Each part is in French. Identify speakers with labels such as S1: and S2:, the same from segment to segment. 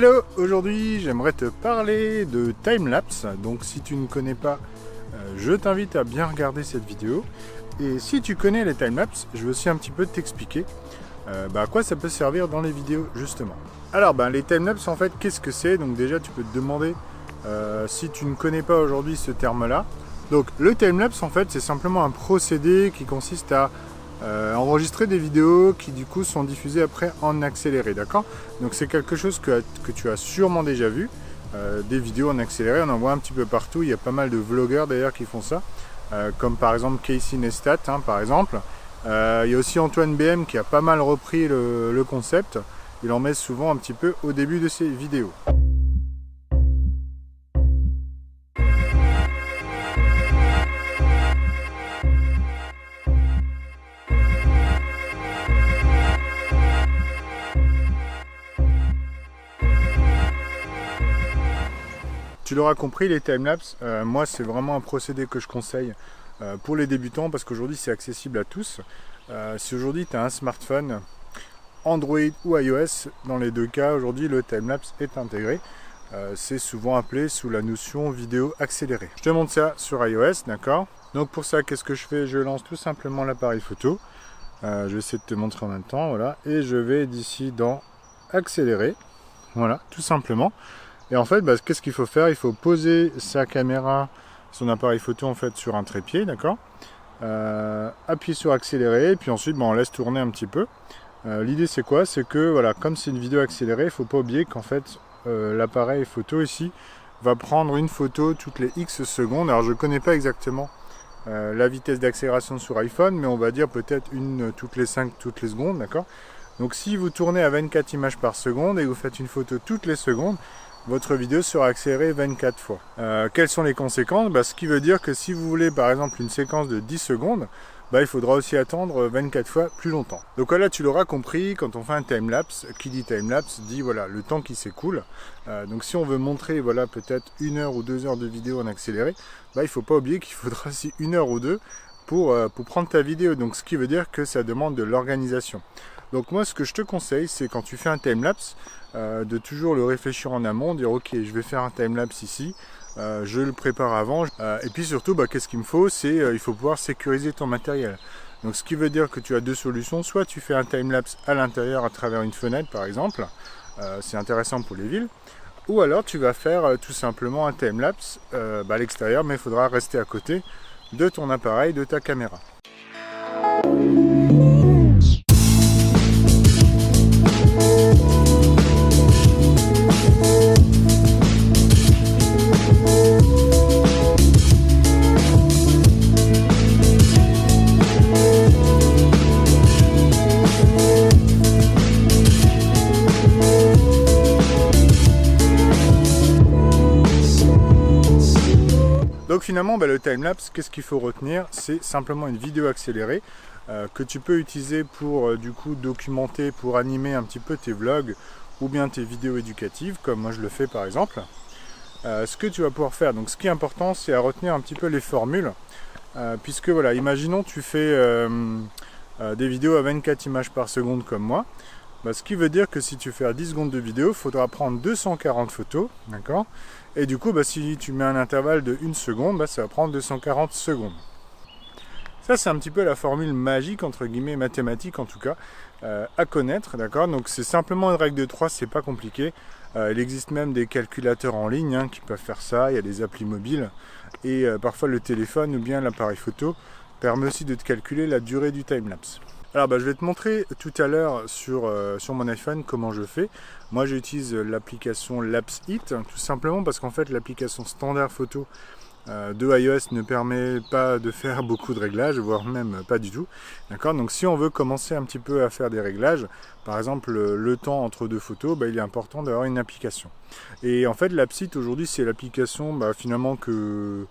S1: Hello, aujourd'hui j'aimerais te parler de timelapse. Donc si tu ne connais pas, je t'invite à bien regarder cette vidéo. Et si tu connais les timelapses, je vais aussi un petit peu t'expliquer à quoi ça peut servir dans les vidéos justement. Alors les timelapses en fait, qu'est-ce que c'est? Donc déjà tu peux te demander si tu ne connais pas aujourd'hui ce terme-là. Donc le timelapse en fait c'est simplement un procédé qui consiste à enregistrer des vidéos qui du coup sont diffusées après en accéléré, d'accord? Donc c'est quelque chose que tu as sûrement déjà vu, des vidéos en accéléré, on en voit un petit peu partout, il y a pas mal de vlogueurs d'ailleurs qui font ça, comme par exemple Casey Neistat, par exemple. Il y a aussi Antoine BM qui a pas mal repris le concept, il en met souvent un petit peu au début de ses vidéos. Tu l'auras compris, les timelapses, moi c'est vraiment un procédé que je conseille pour les débutants parce qu'aujourd'hui c'est accessible à tous. Si aujourd'hui tu as un smartphone, Android ou iOS, dans les deux cas aujourd'hui le timelapse est intégré. C'est souvent appelé sous la notion vidéo accélérée. Je te montre ça sur iOS, d'accord? Donc pour ça, qu'est-ce que je fais? Je lance tout simplement l'appareil photo. Je vais essayer de te montrer en même temps, voilà. Et je vais d'ici dans accélérer, voilà, tout simplement. Et en fait, qu'est-ce qu'il faut faire? Il faut poser sa caméra, son appareil photo en fait sur un trépied, d'accord? Appuyer sur accélérer, et puis ensuite on laisse tourner un petit peu. L'idée c'est quoi? C'est que voilà, comme c'est une vidéo accélérée, il ne faut pas oublier qu'en fait l'appareil photo ici va prendre une photo toutes les X secondes. Alors je ne connais pas exactement la vitesse d'accélération sur iPhone, mais on va dire peut-être une toutes les 5 secondes, d'accord? Donc si vous tournez à 24 images par seconde et vous faites une photo toutes les secondes, votre vidéo sera accélérée 24 fois. Quelles sont les conséquences? Ce qui veut dire que si vous voulez par exemple une séquence de 10 secondes, il faudra aussi attendre 24 fois plus longtemps. Donc voilà, tu l'auras compris, quand on fait un timelapse, qui dit timelapse dit voilà, le temps qui s'écoule. Donc si on veut montrer voilà, peut-être 1 heure ou 2 heures de vidéo en accéléré, il ne faut pas oublier qu'il faudra aussi 1 heure ou 2 pour prendre ta vidéo. Donc ce qui veut dire que ça demande de l'organisation. Donc moi ce que je te conseille, c'est quand tu fais un timelapse, de toujours le réfléchir en amont, dire ok je vais faire un timelapse ici, je le prépare avant, et puis surtout qu'est-ce qu'il me faut, c'est il faut pouvoir sécuriser ton matériel. Donc ce qui veut dire que tu as deux solutions, soit tu fais un timelapse à l'intérieur à travers une fenêtre par exemple, c'est intéressant pour les villes, ou alors tu vas faire tout simplement un timelapse à l'extérieur, mais il faudra rester à côté de ton appareil, de ta caméra. Donc finalement, le timelapse, qu'est-ce qu'il faut retenir? C'est simplement une vidéo accélérée que tu peux utiliser pour du coup documenter, pour animer un petit peu tes vlogs ou bien tes vidéos éducatives, comme moi je le fais par exemple. Ce que tu vas pouvoir faire, donc ce qui est important, c'est à retenir un petit peu les formules, puisque voilà, imaginons tu fais des vidéos à 24 images par seconde comme moi. Ce qui veut dire que si tu fais 10 secondes de vidéo, il faudra prendre 240 photos, d'accord? Et du coup, si tu mets un intervalle de 1 seconde, ça va prendre 240 secondes. Ça, c'est un petit peu la formule magique, entre guillemets, mathématique en tout cas, à connaître, d'accord? Donc c'est simplement une règle de 3, c'est pas compliqué. Il existe même des calculateurs en ligne qui peuvent faire ça, il y a des applis mobiles. Et parfois le téléphone ou bien l'appareil photo permet aussi de te calculer la durée du timelapse. Alors je vais te montrer tout à l'heure sur mon iPhone comment je fais. Moi j'utilise l'application Lapseit, tout simplement parce qu'en fait l'application standard photo de iOS ne permet pas de faire beaucoup de réglages, voire même pas du tout. D'accord? Donc si on veut commencer un petit peu à faire des réglages, par exemple le temps entre deux photos, il est important d'avoir une application. Et en fait Lapseit aujourd'hui c'est l'application finalement que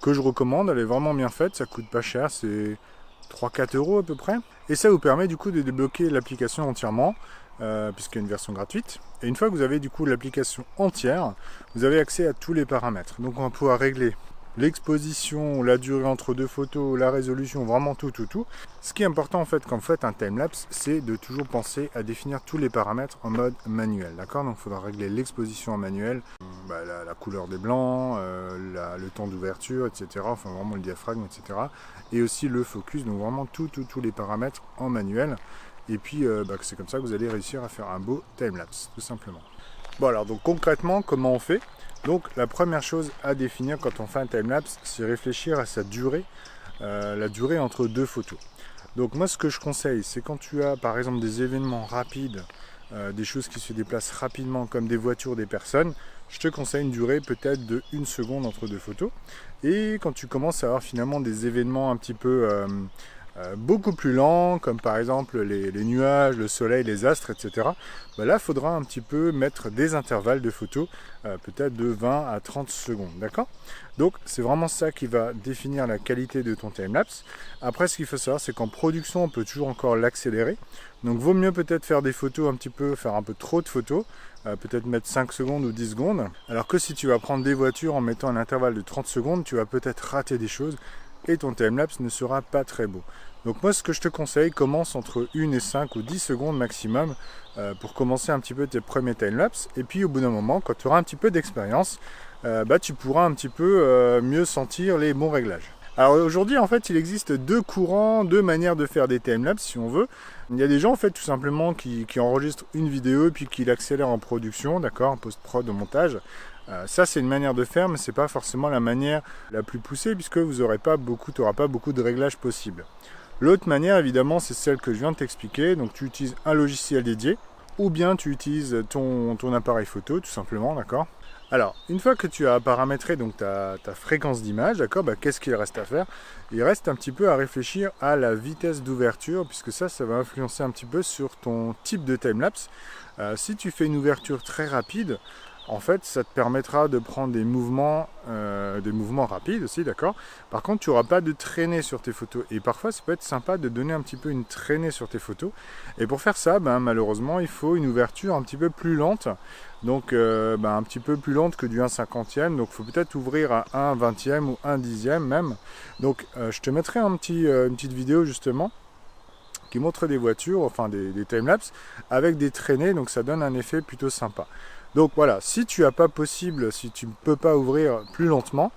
S1: je recommande, elle est vraiment bien faite, ça coûte pas cher, c'est 3-4 € à peu près. Et ça vous permet du coup de débloquer l'application entièrement, puisqu'il y a une version gratuite. Et une fois que vous avez du coup l'application entière, vous avez accès à tous les paramètres. Donc on va pouvoir régler l'exposition, la durée entre deux photos, la résolution, vraiment tout. Ce qui est important en fait quand vous faites un timelapse, c'est de toujours penser à définir tous les paramètres en mode manuel, d'accord? Donc il faudra régler l'exposition en manuel, la couleur des blancs, le temps d'ouverture, etc. Enfin vraiment le diaphragme, etc. Et aussi le focus, donc vraiment tous les paramètres en manuel. Et puis c'est comme ça que vous allez réussir à faire un beau timelapse, tout simplement. Bon alors donc concrètement, comment on fait? Donc la première chose à définir quand on fait un timelapse, c'est réfléchir à sa durée, la durée entre deux photos. Donc moi ce que je conseille, c'est quand tu as par exemple des événements rapides, des choses qui se déplacent rapidement comme des voitures, des personnes, je te conseille une durée peut-être de 1 seconde entre deux photos. Et quand tu commences à avoir finalement des événements un petit peu beaucoup plus lents, comme par exemple les nuages, le soleil, les astres, etc. Là, il faudra un petit peu mettre des intervalles de photos, peut-être de 20 à 30 secondes, d'accord? Donc, c'est vraiment ça qui va définir la qualité de ton timelapse. Après, ce qu'il faut savoir, c'est qu'en production, on peut toujours encore l'accélérer. Donc, vaut mieux peut-être faire des photos faire un peu trop de photos, peut-être mettre 5 secondes ou 10 secondes. Alors que si tu vas prendre des voitures en mettant un intervalle de 30 secondes, tu vas peut-être rater des choses et ton timelapse ne sera pas très beau. Donc moi ce que je te conseille, commence entre 1 et 5 ou 10 secondes maximum pour commencer un petit peu tes premiers timelapse. Et puis au bout d'un moment, quand tu auras un petit peu d'expérience, tu pourras un petit peu mieux sentir les bons réglages. Alors aujourd'hui en fait il existe deux courants, deux manières de faire des timelapse si on veut. Il y a des gens en fait tout simplement qui enregistrent une vidéo et puis qui l'accélèrent en production, d'accord, en post-prod, au montage. Ça c'est une manière de faire, mais c'est pas forcément la manière la plus poussée puisque vous n'aurez pas beaucoup de réglages possibles. L'autre manière évidemment c'est celle que je viens de t'expliquer, donc tu utilises un logiciel dédié ou bien tu utilises ton appareil photo tout simplement, d'accord. Alors, une fois que tu as paramétré donc ta fréquence d'image, d'accord, qu'est-ce qu'il reste à faire? Il reste un petit peu à réfléchir à la vitesse d'ouverture, puisque ça va influencer un petit peu sur ton type de timelapse. Si tu fais une ouverture très rapide, en fait, ça te permettra de prendre des mouvements rapides aussi, d'accord? Par contre, tu n'auras pas de traînée sur tes photos. Et parfois, ça peut être sympa de donner un petit peu une traînée sur tes photos. Et pour faire ça, malheureusement, il faut une ouverture un petit peu plus lente. Donc, un petit peu plus lente que du 1/50e. Donc, il faut peut-être ouvrir à 1/20e ou 1/10e même. Donc, je te mettrai une petite vidéo justement qui montre des voitures, enfin des timelapse avec des traînées. Donc, ça donne un effet plutôt sympa. Donc voilà, si tu n'as pas possible, si tu ne peux pas ouvrir plus lentement,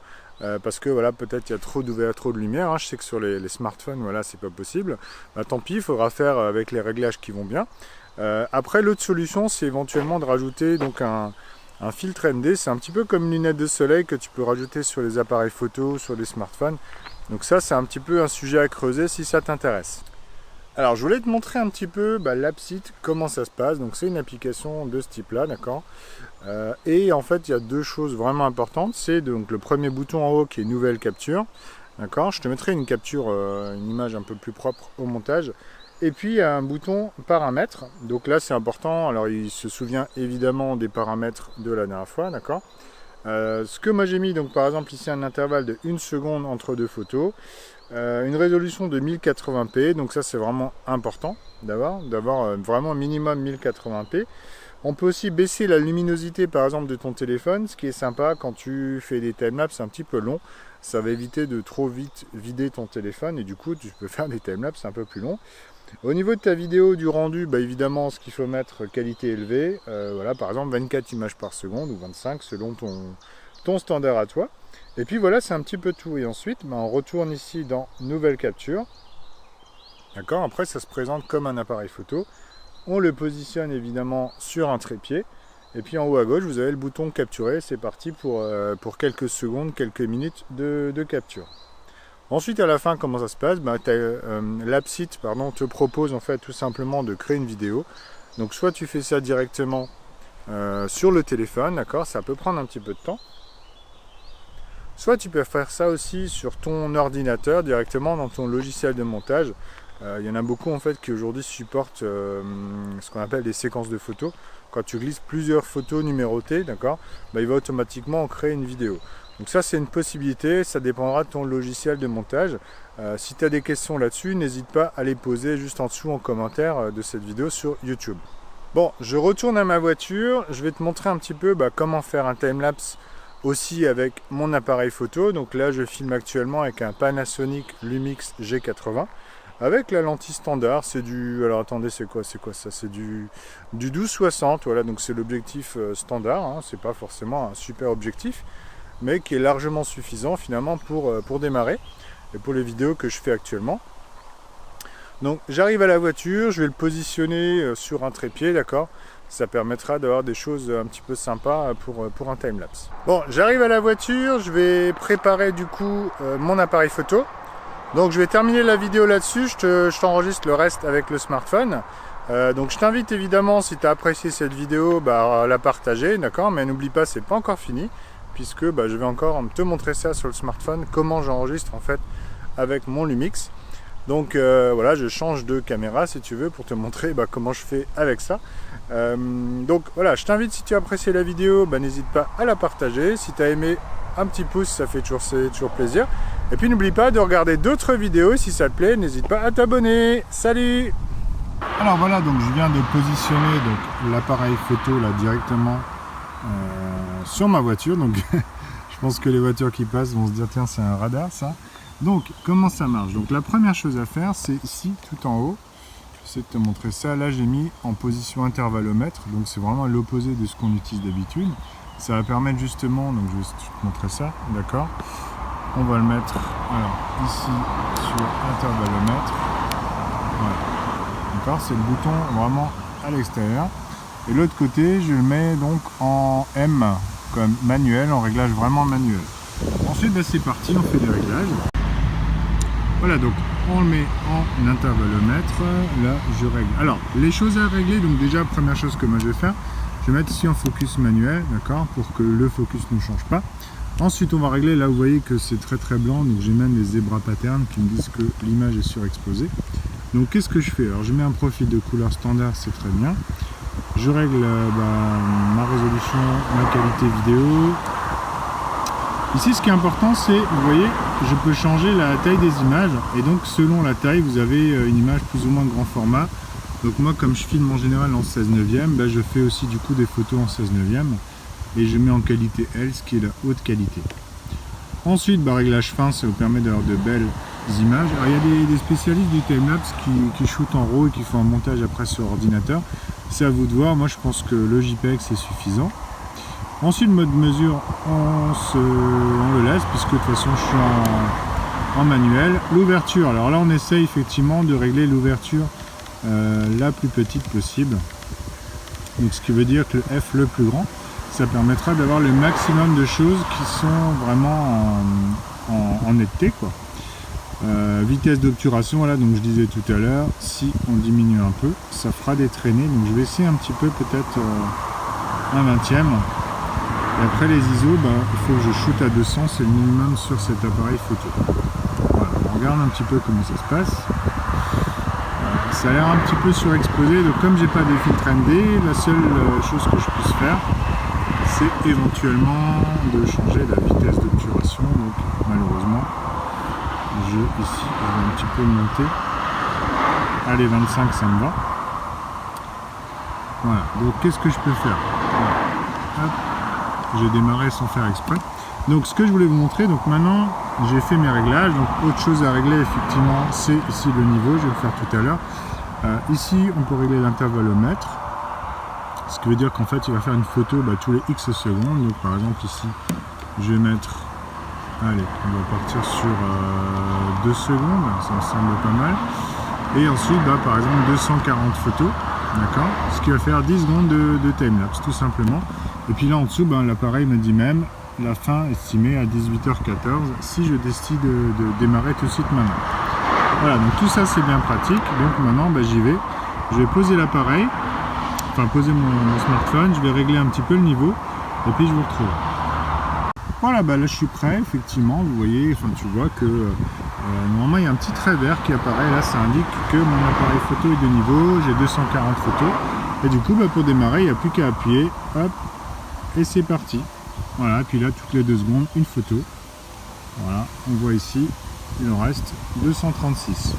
S1: parce que voilà, peut-être il y a trop de lumière, hein, je sais que sur les smartphones, voilà, c'est pas possible, tant pis, il faudra faire avec les réglages qui vont bien. Après, l'autre solution, c'est éventuellement de rajouter donc un filtre ND, c'est un petit peu comme une lunette de soleil que tu peux rajouter sur les appareils photo, sur les smartphones. Donc ça, c'est un petit peu un sujet à creuser si ça t'intéresse. Alors, je voulais te montrer un petit peu l'Appsit, comment ça se passe. Donc, c'est une application de ce type-là, d'accord. Et en fait, il y a deux choses vraiment importantes. C'est donc le premier bouton en haut qui est Nouvelle capture, d'accord. Je te mettrai une capture, une image un peu plus propre au montage. Et puis, il y a un bouton Paramètres. Donc là, c'est important. Alors, il se souvient évidemment des paramètres de la dernière fois, d'accord. Ce que moi j'ai mis, donc par exemple ici un intervalle de 1 seconde entre deux photos, une résolution de 1080p, donc ça c'est vraiment important d'avoir vraiment minimum 1080p. On peut aussi baisser la luminosité par exemple de ton téléphone, ce qui est sympa quand tu fais des timelapse un petit peu longs, ça va éviter de trop vite vider ton téléphone et du coup tu peux faire des timelapse un peu plus longs. Au niveau de ta vidéo, du rendu, évidemment, ce qu'il faut mettre, qualité élevée. Voilà, par exemple, 24 images par seconde ou 25 selon ton standard à toi. Et puis voilà, c'est un petit peu tout. Et ensuite, on retourne ici dans Nouvelle capture. D'accord, après, ça se présente comme un appareil photo. On le positionne évidemment sur un trépied. Et puis en haut à gauche, vous avez le bouton capturer. C'est parti pour quelques secondes, quelques minutes de capture. Ensuite, à la fin, comment ça se passe? L'Appsit te propose en fait tout simplement de créer une vidéo. Donc soit tu fais ça directement sur le téléphone, d'accord, ça peut prendre un petit peu de temps. Soit tu peux faire ça aussi sur ton ordinateur directement dans ton logiciel de montage. Il y en a beaucoup en fait qui aujourd'hui supportent ce qu'on appelle des séquences de photos. Quand tu glisses plusieurs photos numérotées, d'accord, il va automatiquement en créer une vidéo. Donc ça c'est une possibilité, ça dépendra de ton logiciel de montage. Si tu as des questions là-dessus, n'hésite pas à les poser juste en dessous en commentaire de cette vidéo sur YouTube. Bon, je retourne à ma voiture, je vais te montrer un petit peu comment faire un timelapse aussi avec mon appareil photo. Donc là je filme actuellement avec un Panasonic Lumix G80 avec la lentille standard. C'est du, alors attendez, c'est quoi ça? C'est du 12-60, voilà, donc c'est l'objectif standard, hein. C'est pas forcément un super objectif, mais qui est largement suffisant finalement pour démarrer et pour les vidéos que je fais actuellement. Donc j'arrive à la voiture, je vais le positionner sur un trépied, d'accord? Ça permettra d'avoir des choses un petit peu sympas pour un timelapse. Bon, j'arrive à la voiture, je vais préparer du coup mon appareil photo. Donc je vais terminer la vidéo là-dessus, je t'enregistre le reste avec le smartphone. Donc je t'invite évidemment, si tu as apprécié cette vidéo, à la partager, d'accord? Mais n'oublie pas, c'est pas encore fini, puisque je vais encore te montrer ça sur le smartphone, comment j'enregistre en fait avec mon Lumix. Donc voilà, je change de caméra si tu veux pour te montrer comment je fais avec ça. Donc voilà, je t'invite, si tu as apprécié la vidéo, n'hésite pas à la partager. Si tu as aimé, un petit pouce, ça fait toujours plaisir. Et puis n'oublie pas de regarder d'autres vidéos, si ça te plaît, n'hésite pas à t'abonner. Salut! Alors voilà, donc je viens de positionner l'appareil photo là directement sur ma voiture. Donc je pense que les voitures qui passent vont se dire tiens, c'est un radar ça. Donc comment ça marche? Donc la première chose à faire, c'est ici tout en haut. J'essaie de te montrer ça. Là j'ai mis en position intervallomètre, donc c'est vraiment l'opposé de ce qu'on utilise d'habitude. Ça va permettre justement, donc je vais te montrer ça, d'accord? On va le mettre alors ici sur intervallomètre. Voilà. D'accord, c'est le bouton vraiment à l'extérieur. Et l'autre côté, je le mets donc en M comme manuel, en réglage vraiment manuel. Ensuite, c'est parti, on fait des réglages. Voilà, donc on le met en intervallomètre. Là, je règle. Alors, les choses à régler, donc déjà, première chose que moi je vais faire, je vais mettre ici en focus manuel, d'accord, pour que le focus ne change pas. Ensuite, on va régler, là vous voyez que c'est très blanc, donc j'ai même les zebra patterns qui me disent que l'image est surexposée. Donc qu'est-ce que je fais? Alors je mets un profil de couleur standard, c'est très bien. Je règle ma résolution, ma qualité vidéo. Ici ce qui est important, c'est, vous voyez, je peux changer la taille des images. Et donc selon la taille, vous avez une image plus ou moins grand format. Donc moi, comme je filme en général en 16/9, je fais aussi du coup des photos en 16/9. Et je mets en qualité L, ce qui est la haute qualité. Ensuite, réglage fin, ça vous permet d'avoir de belles images. Alors, il y a des spécialistes du timelapse qui shootent en RAW et qui font un montage après sur ordinateur. C'est à vous de voir. Moi, je pense que le JPEG, c'est suffisant. Ensuite, le mode mesure, on le laisse, puisque de toute façon, je suis en manuel. L'ouverture, alors là, on essaye effectivement de régler l'ouverture la plus petite possible. Donc, ce qui veut dire que le F le plus grand, ça permettra d'avoir le maximum de choses qui sont vraiment en netteté, quoi. Vitesse d'obturation, voilà, donc je disais tout à l'heure, si on diminue un peu, ça fera des traînées. Donc je vais essayer un petit peu, peut-être un 20e. Et après les ISO, il faut que je shoote à 200, c'est le minimum sur cet appareil photo. Voilà, on regarde un petit peu comment ça se passe. Ça a l'air un petit peu surexposé, donc comme j'ai pas de filtre ND, la seule chose que je puisse faire, c'est éventuellement de changer la vitesse d'obturation. Donc malheureusement, ici, je vais un petit peu monter. Allez, 25, ça me va. Voilà, donc qu'est-ce que je peux faire? Voilà. Hop, j'ai démarré sans faire exprès. Donc ce que je voulais vous montrer, donc maintenant j'ai fait mes réglages. Donc autre chose à régler effectivement, c'est ici le niveau, je vais le faire tout à l'heure. Ici on peut régler l'intervallomètre, ce qui veut dire qu'en fait il va faire une photo tous les X secondes. Donc par exemple ici je vais mettre, allez, on va partir sur 2 secondes, ça me semble pas mal. Et ensuite par exemple 240 photos, d'accord, ce qui va faire 10 secondes de timelapse tout simplement. Et puis là en dessous, l'appareil me dit même la fin estimée à 18h14 si je décide de démarrer tout de suite maintenant. Voilà, donc tout ça c'est bien pratique. Donc maintenant j'y vais, je vais poser l'appareil, enfin poser mon smartphone, je vais régler un petit peu le niveau et puis je vous retrouve. Voilà, là je suis prêt, effectivement, vous voyez, tu vois que normalement il y a un petit trait vert qui apparaît, là ça indique que mon appareil photo est de niveau, j'ai 240 photos et du coup pour démarrer il n'y a plus qu'à appuyer, hop, et c'est parti. Voilà, et puis là toutes les 2 secondes une photo. Voilà, on voit ici, il en reste 236.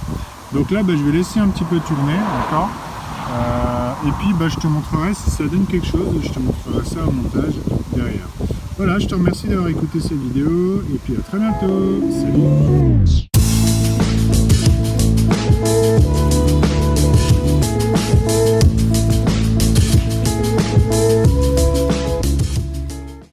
S1: Donc là je vais laisser un petit peu tourner, d'accord, et puis je te montrerai si ça donne quelque chose, je te montrerai ça au montage derrière. Voilà, je te remercie d'avoir écouté cette vidéo et puis à très bientôt. Salut.